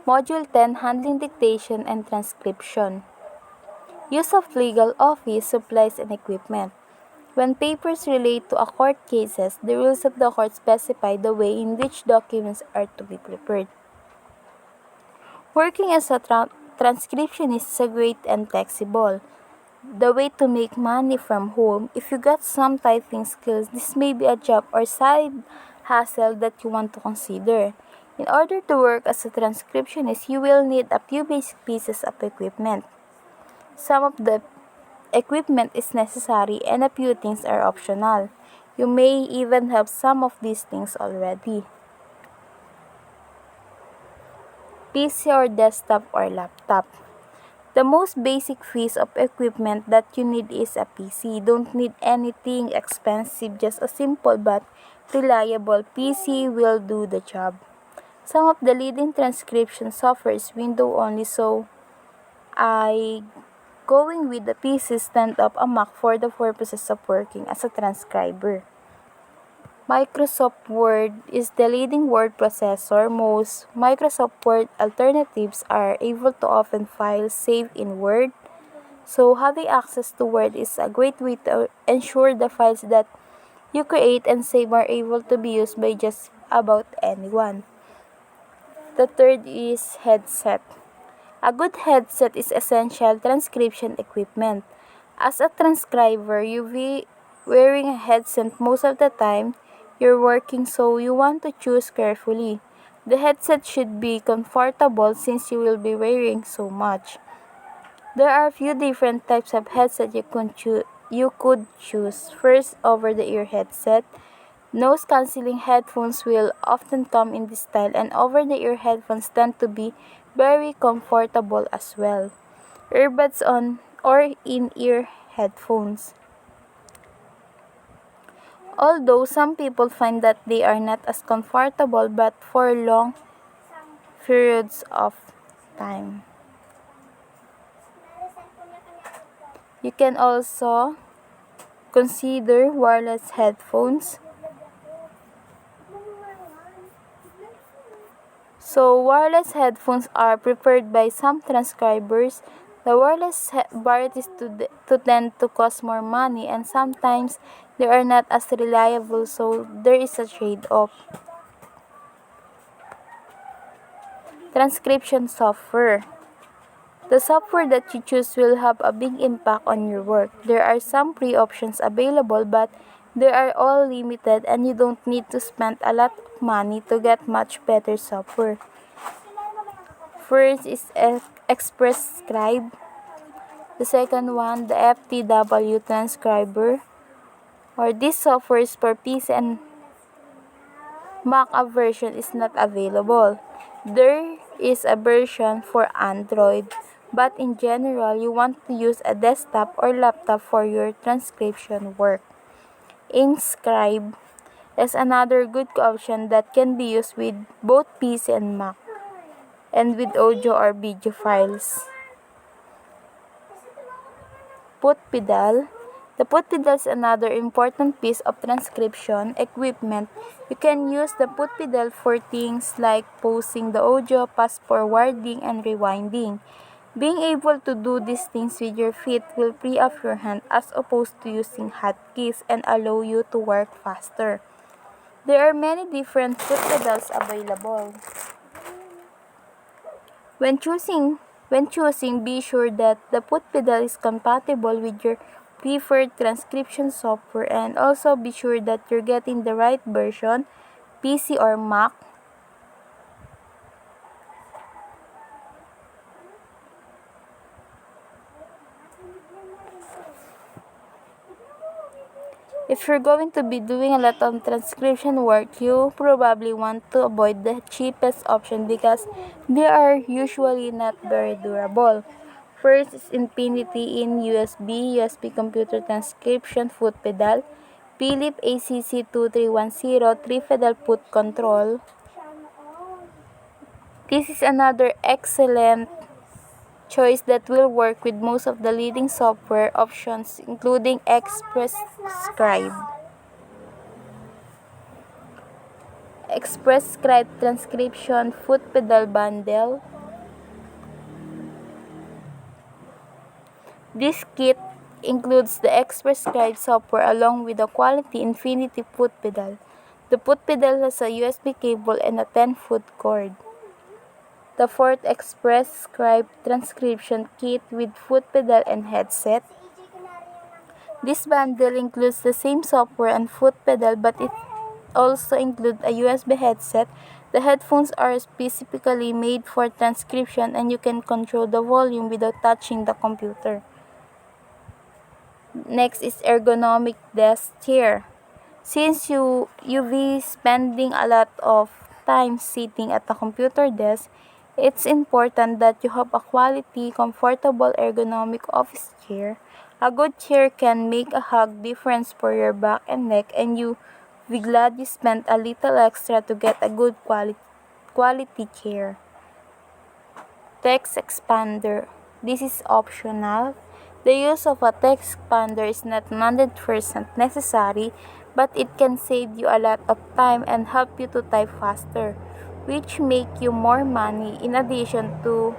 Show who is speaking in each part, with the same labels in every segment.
Speaker 1: Module 10, Handling Dictation and Transcription. Use of legal office supplies and equipment. When papers relate to a court cases, the rules of the court specify the way in which documents are to be prepared. Working as a transcriptionist is a great and flexible. The way to make money from home. If you got some typing skills, this may be a job or side hustle that you want to consider. In order to work as a transcriptionist, you will need a few basic pieces of equipment. Some of the equipment is necessary and a few things are optional. You may even have some of these things already. PC or desktop or laptop. The most basic piece of equipment that you need is a PC. Don't need anything expensive, just a simple but reliable PC will do the job. Some of the leading transcription software is window only, so I going with the PC stand up a Mac for the purposes of working as a transcriber. Microsoft Word is the leading word processor. Most Microsoft Word alternatives are able to open files saved in Word, so having access to Word is a great way to ensure the files that you create and save are able to be used by just about anyone. The third is headset. A good headset is essential transcription equipment. As a transcriber, you'll be wearing a headset most of the time you're working, so you want to choose carefully. The headset should be comfortable since you will be wearing so much. There are a few different types of headset you could choose. First, over-the-ear headset. Noise-canceling headphones will often come in this style, and over-the-ear headphones tend to be very comfortable as well. Earbuds on or in-ear headphones. Although some people find that they are not as comfortable but for long periods of time. You can also consider wireless headphones. So, wireless headphones are preferred by some transcribers. The wireless varieties to tend to cost more money, and sometimes they are not as reliable, so there is a trade-off. Transcription software. The software that you choose will have a big impact on your work. There are some free options available, but they are all limited and you don't need to spend a lot of money to get much better software. First is Express Scribe. The second one, the FTW Transcriber. Or this software is for PC and Mac. A version is not available. There is a version for Android, but in general, you want to use a desktop or laptop for your transcription work. InkScribe is another good option that can be used with both PC and Mac, and with audio or video files. Footpedal. The footpedal is another important piece of transcription equipment. You can use the footpedal for things like pausing the audio, fast forwarding, and rewinding. Being able to do these things with your feet will free up your hand as opposed to using hotkeys and allow you to work faster. There are many different footpedals available. When choosing, be sure that the footpedal is compatible with your preferred transcription software, and also be sure that you're getting the right version, PC or Mac. If you're going to be doing a lot of transcription work, you probably want to avoid the cheapest option because they are usually not very durable. First is Infinity in USB computer transcription foot pedal, Philips ACC2310 3-pedal foot control. This is another excellent choice that will work with most of the leading software options, including Express Scribe. Express Scribe Transcription Foot Pedal Bundle. This kit includes the X-Prescribed software along with the quality Infinity foot pedal. The foot pedal has a USB cable and a 10-foot cord. The fourth Express Scribe transcription kit with foot pedal and headset. This bundle includes the same software and foot pedal, but it also includes a USB headset. The headphones are specifically made for transcription and you can control the volume without touching the computer. Next is ergonomic desk chair. Since you'll be spending a lot of time sitting at a computer desk, it's important that you have a quality, comfortable, ergonomic office chair. A good chair can make a hug difference for your back and neck, and you will be glad you spent a little extra to get a good quality chair. Text expander. This is optional. The use of a text expander is not 100% necessary, but it can save you a lot of time and help you to type faster, which make you more money. In addition to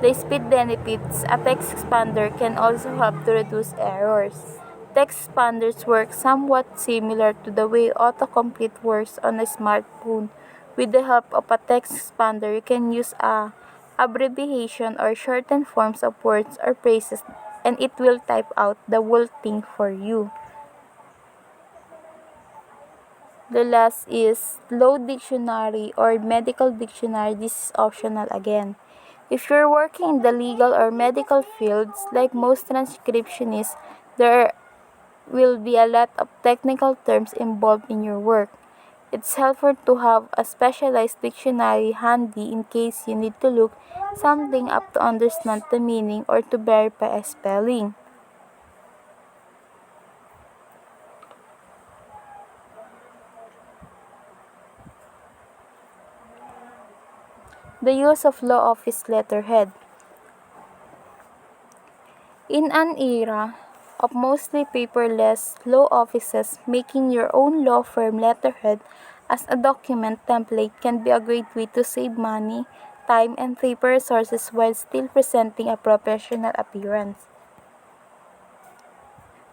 Speaker 1: the speed benefits, a text expander can also help to reduce errors. Text expanders work somewhat similar to the way autocomplete works on a smartphone. With the help of a text expander, you can use a abbreviation or shorten forms of words or phrases and it will type out the whole thing for you. The last is Law Dictionary or Medical Dictionary. This is optional again. If you're working in the legal or medical fields, like most transcriptionists, there will be a lot of technical terms involved in your work. It's helpful to have a specialized dictionary handy in case you need to look something up to understand the meaning or to verify a spelling. The use of law office letterhead. In an era of mostly paperless law offices, making your own law firm letterhead as a document template can be a great way to save money, time, and paper resources while still presenting a professional appearance.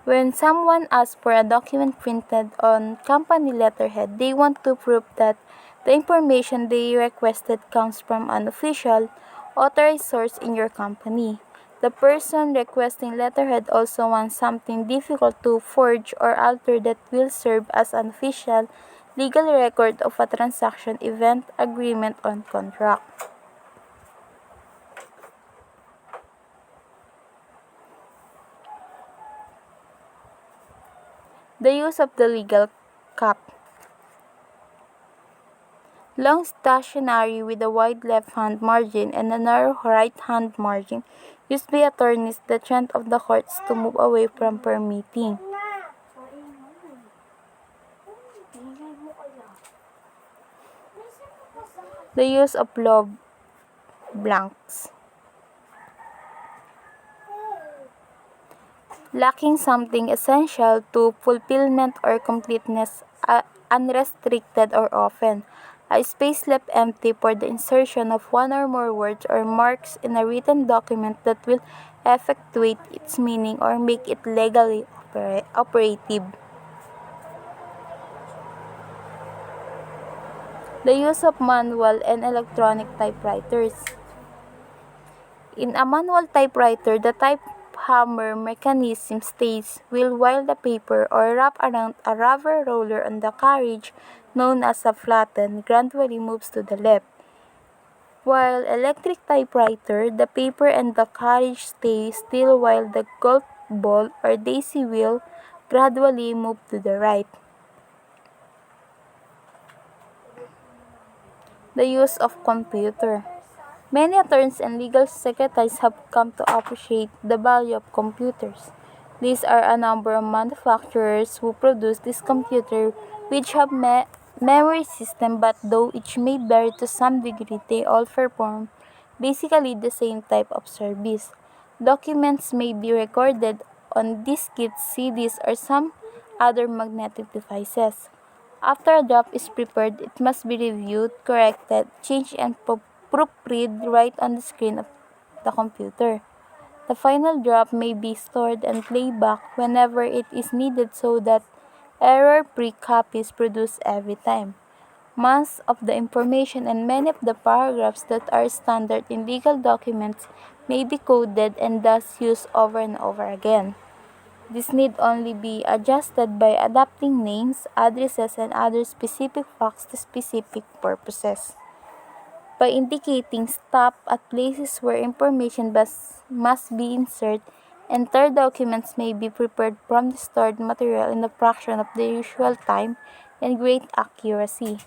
Speaker 1: When someone asks for a document printed on company letterhead, they want to prove that the information they requested comes from an official, authorized source in your company. The person requesting letterhead also wants something difficult to forge or alter that will serve as an official, legal record of a transaction, event, agreement, or contract. The use of the legal cap. Long stationery with a wide left-hand margin and a narrow right-hand margin used by attorneys the trend of the courts to move away from permitting. The use of law blanks. Lacking something essential to fulfillment or completeness, unrestricted or often. A space left empty for the insertion of one or more words or marks in a written document that will effectuate its meaning or make it legally operative. The use of manual and electronic typewriters. In a manual typewriter, the type hammer mechanism stays will while the paper or wrap around a rubber roller on the carriage known as a flatten gradually moves to the left. While electric typewriter, the paper and the carriage stay still while the golf ball or daisy wheel gradually move to the right. The use of computer. Many attorneys and legal secretaries have come to appreciate the value of computers. These are a number of manufacturers who produce this computer which have memory system, but though each may vary to some degree, they all perform basically the same type of service. Documents may be recorded on diskettes, CDs, or some other magnetic devices. After a draft is prepared, it must be reviewed, corrected, changed, and proofread right on the screen of the computer. The final draft may be stored and played back whenever it is needed so that error-free copies produced every time. Most of the information and many of the paragraphs that are standard in legal documents may be coded and thus used over and over again. This need only be adjusted by adapting names, addresses, and other specific facts to specific purposes. By indicating stop at places where information must be inserted, entire documents may be prepared from the stored material in a fraction of the usual time and great accuracy.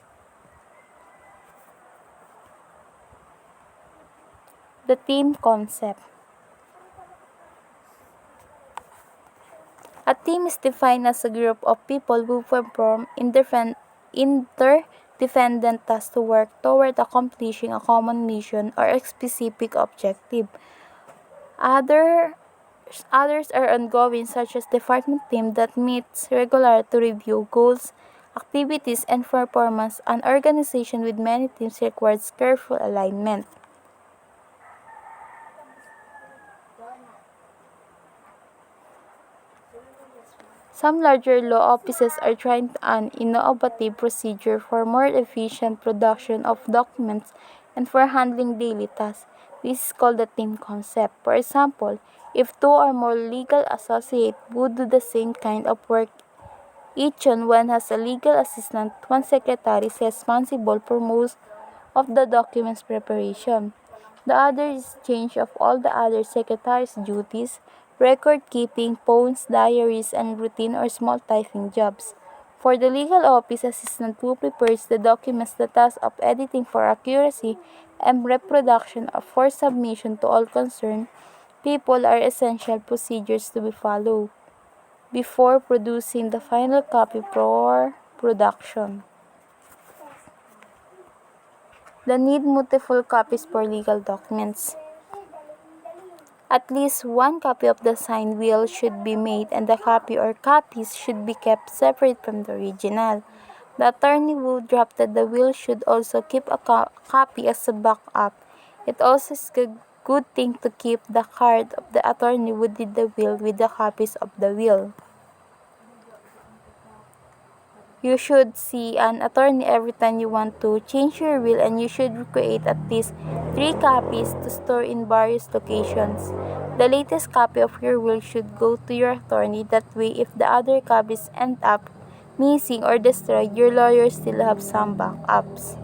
Speaker 1: The team concept. A team is defined as a group of people who perform interdependent tasks to work toward accomplishing a common mission or a specific objective. Others are ongoing, such as department team that meets regularly to review goals, activities, and performance. An organization with many teams requires careful alignment. Some larger law offices are trying an innovative procedure for more efficient production of documents and for handling daily tasks. This is called the team concept. For example, if two or more legal associates would do the same kind of work, each one has a legal assistant. One secretary is responsible for most of the document's preparation. The other is change of all the other secretary's duties, record keeping, phones, diaries, and routine or small typing jobs. For the legal office assistant who prepares the documents, the task of editing for accuracy and reproduction for submission to all concerned people are essential procedures to be followed before producing the final copy for production. The need multiple copies for legal documents. At least one copy of the signed will should be made and the copy or copies should be kept separate from the original. The attorney who drafted the will should also keep a copy as a backup. It also is a good thing to keep the card of the attorney who did the will with the copies of the will. You should see an attorney every time you want to change your will, and you should create at least 3 copies to store in various locations. The latest copy of your will should go to your attorney. That way, if the other copies end up missing or destroyed, your lawyer still have some backups.